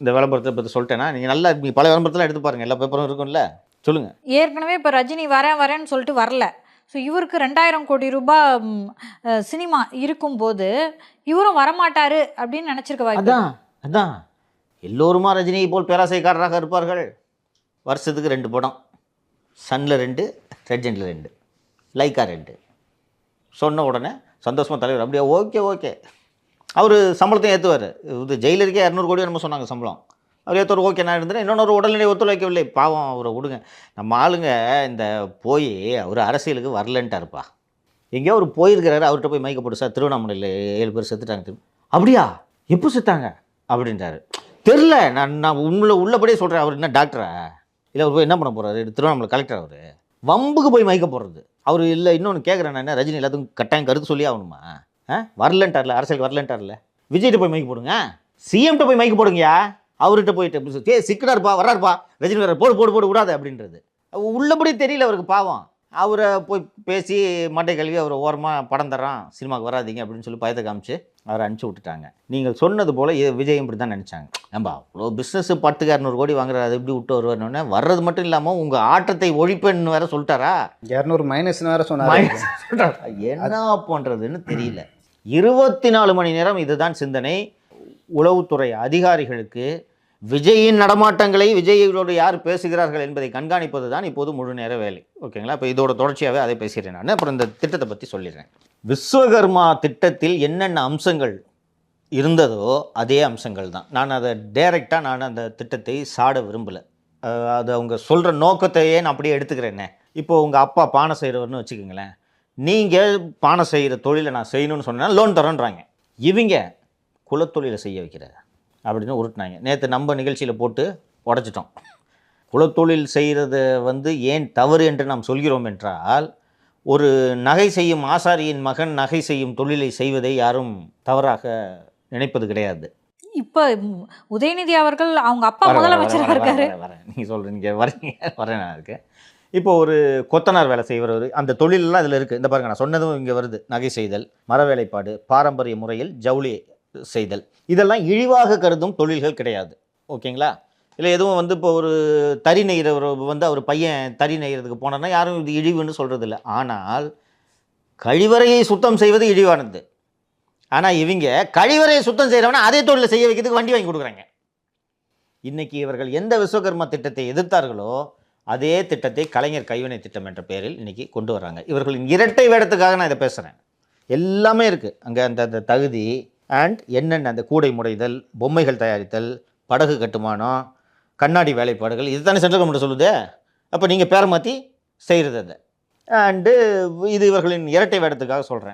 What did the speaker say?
இந்த விளம்பரத்தை பற்றி சொல்லிட்டேன்னா நீங்கள் நல்லா பல விளம்பரத்தில் எடுத்து பாருங்கள், எல்லா பேப்பரும் இருக்கும்ல. சொல்லுங்கள். ஏற்கனவே இப்போ ரஜினி வரேன்னு சொல்லிட்டு வரல. ஸோ இவருக்கு 2000 கோடி ரூபாய் சினிமா இருக்கும்போது இவரும் வரமாட்டாரு அப்படின்னு நினச்சிருக்க வாய்ப்பு. அதான் எல்லோருமா ரஜினியை போல் பேராசைக்காரராக இருப்பார்கள். வருஷத்துக்கு 2 படம், சன்னில் 2, ரெட்ஜெண்டில் 2, லைக்கா 2 சொன்ன உடனே சந்தோஷமாக தலைவர் அப்படியே ஓகே அவர் சம்பளத்தையும் ஏற்றுவார். இது ஜெயிலருக்கே 200 கோடி நம்ம சொன்னாங்க சம்பளம். அவர் ஏற்ற ஓகே நான் இருந்தேன். இன்னொரு உடல்நிலை ஒத்துழைக்கவில்லை, பாவம் அவரை விடுங்க. நம்ம ஆளுங்க இந்த போய் அவர் அரசியலுக்கு வரலன்ட்டாருப்பா. எங்கேயோ அவர் போயிருக்கிறாரு, அவர்கிட்ட போய் மைக்க போட்டு, சார் திருவண்ணாமலையில் 7 பேர் செத்துட்டாங்க. அப்படியா, எப்போ செத்தாங்க அப்படின்றாரு. தெரில, நான் உள்ளபடியே சொல்கிறேன். அவர் என்ன டாக்டரா இல்லை, அவர் போய் என்ன பண்ண போகிறாரு? திருவண்ணாமலை கலெக்டர் அவர். வம்புக்கு போய் மைக்க போடுறது அவர். இல்லை இன்னொன்று கேட்குறேன் நான், என்ன ரஜினி எல்லாத்துக்கும் கட்டாயம் கருத்து சொல்லி ஆகணுமா? வரலன்ட்டார்ல, அரசியல் வரலன்ட்டார்ல. விஜய்கிட்ட போய் மைக்க போடுங்க, சிஎம்கிட்ட போய் மைக்க போடுங்கயா. அவர்கிட்ட போயிட்டு சிக்கனாருப்பா வர்றாருப்பா ரஜினி வர்றாரு, போடு விடாது அப்படின்றது. உள்ளபடி தெரியல அவருக்கு, பாவம். அவரை போய் பேசி மண்டை கழுவி அவரை ஓரமாக படம் தர்றான், சினிமாவுக்கு வராதிங்க அப்படின்னு சொல்லி பயத்தை காமிச்சு அவரை அனுப்பிச்சி விட்டுட்டாங்க. நீங்கள் சொன்னது போல் விஜய் இப்படி தான் நினச்சாங்க. நம்ம அவ்வளோ பிஸ்னஸ் 10 200 கோடி வாங்குறாரு, அது எப்படி விட்டு வருவார்னு வர்றது மட்டும் இல்லாமல் உங்கள் ஆட்டத்தை ஒழிப்பேன்னு வேற சொல்லிட்டாரா? 200 மைனஸ்னு வேற சொன்னார். என்ன பண்ணுறதுன்னு தெரியல. 24 மணி நேரம் இதுதான் சிந்தனை. உளவுத்துறை அதிகாரிகளுக்கு விஜயின் நடமாட்டங்களை, விஜயோடு யார் பேசுகிறார்கள் என்பதை கண்காணிப்பது தான் இப்போது முழு நேர வேலை. ஓகேங்களா? இப்போ இதோட தொடர்ச்சியாகவே அதை பேசுகிறேன் நான். அப்புறம் இந்த திட்டத்தை பற்றி சொல்லிடுறேன். விஸ்வகர்மா திட்டத்தில் என்னென்ன அம்சங்கள் இருந்ததோ அதே அம்சங்கள் தான். நான் அதை டைரெக்டாக அந்த திட்டத்தை சாட விரும்பலை. அது அவங்க சொல்கிற நோக்கத்தையே நான் அப்படியே எடுத்துக்கிறேன்னே. இப்போ உங்கள் அப்பா பானை செய்கிறவர்னு வச்சுக்கோங்களேன். நீங்கள் பானை செய்கிற தொழிலை நான் செய்யணும்னு சொன்னால் லோன் தரேன்றாங்க. இவங்க குலத்தொழிலை செய்ய வைக்கிறார் அப்படின்னு உருட்டினாங்க. நேற்று நம்ம நிகழ்ச்சியில் போட்டு உடச்சிட்டோம். குலத்தொழில் செய்கிறது ஏன் தவறு என்று நாம் சொல்கிறோம் என்றால், ஒரு நகை செய்யும் ஆசாரியின் மகன் நகை செய்யும் தொழிலை செய்வதை யாரும் தவறாக நினைப்பது கிடையாது. இப்போ உதயநிதி அவர்கள் அவங்க அப்பா முதலமைச்சராக இருக்காரு. நீங்கள் சொல்கிறீங்க வரேன் நான் இருக்கேன். இப்போ ஒரு கொத்தனார் வேலை செய்வர், அந்த தொழிலெல்லாம் இதில் இருக்குது. இந்த பாருங்கள், நான் சொன்னதும் இங்கே வருது. நகை செய்தல், மர வேலைப்பாடு, பாரம்பரிய முறையில் ஜவுளி செய்தல், இதெல்லாம் இழிவாக கருதும் தொழில்கள் கிடையாது. ஓகேங்களா? இல்லை எதுவும் இப்போ ஒரு தறி நெய்கிறவர் அவர் பையன் தறி நெய்கிறதுக்கு போனார்னா யாரும் இது இழிவுன்னு சொல்கிறது இல்லை. ஆனால் கழிவறையை சுத்தம் செய்வது இழிவானது. ஆனால் இவங்க கழிவறையை சுத்தம் செய்கிறவனா அதே தொழிலை செய்ய வைக்கிறதுக்கு வண்டி வாங்கி கொடுக்குறாங்க. இன்றைக்கி இவர்கள் எந்த விஸ்வகர்மா திட்டத்தை எதிர்த்தார்களோ அதே திட்டத்தை கலைஞர் கைவினை திட்டம் என்ற பெயரில் இன்றைக்கி கொண்டு வர்றாங்க. இவர்களின் இரட்டை வேடத்துக்காக நான் இதை பேசுகிறேன். எல்லாமே இருக்குது அங்கே. அந்த தகுதி அண்ட் என்னென்ன, அந்த கூடை முடைதல், பொம்மைகள் தயாரித்தல், படகு கட்டுமானம், கண்ணாடி வேலைப்பாடுகள், இது தானே சென்ட்ரல் கவர்மெண்ட் சொல்லுது. அப்போ நீங்கள் பேரை மாற்றி செய்கிறது அதை. அண்டு இது இவர்களின் இரட்டை வேடத்துக்காக சொல்கிறேன்.